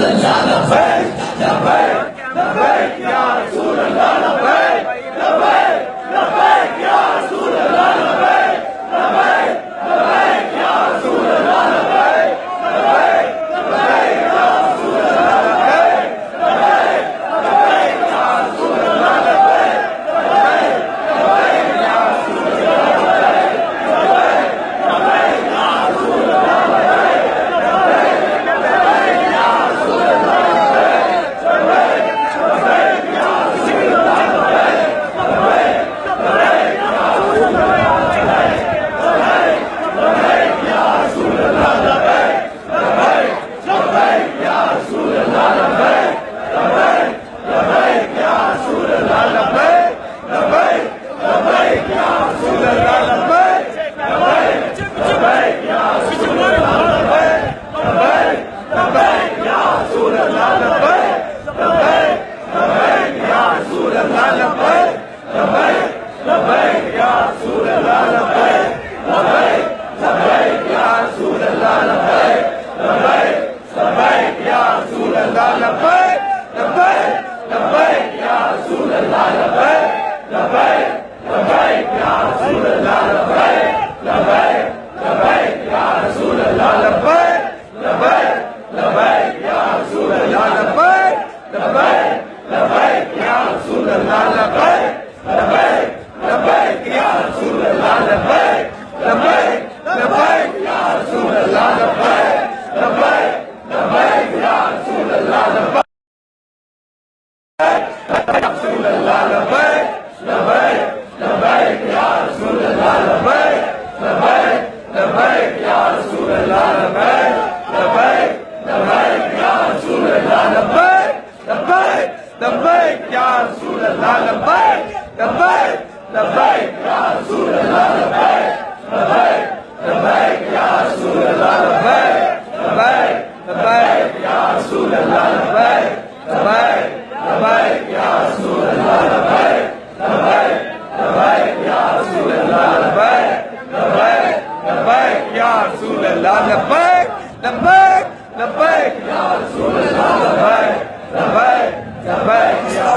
لبيك يا رسول الله لبيك لبيك لبيك يا رسول الله لبيك لبيك لبيك يا رسول الله لبيك لبيك لبيك يا رسول الله لبيك لبيك لبيك يا رسول الله لبيك لبيك لبيك يا رسول الله لبيك لبيك لبيك يا رسول الله لبيك لبيك لبيك يا رسول الله لبيك لبيك لبيك يا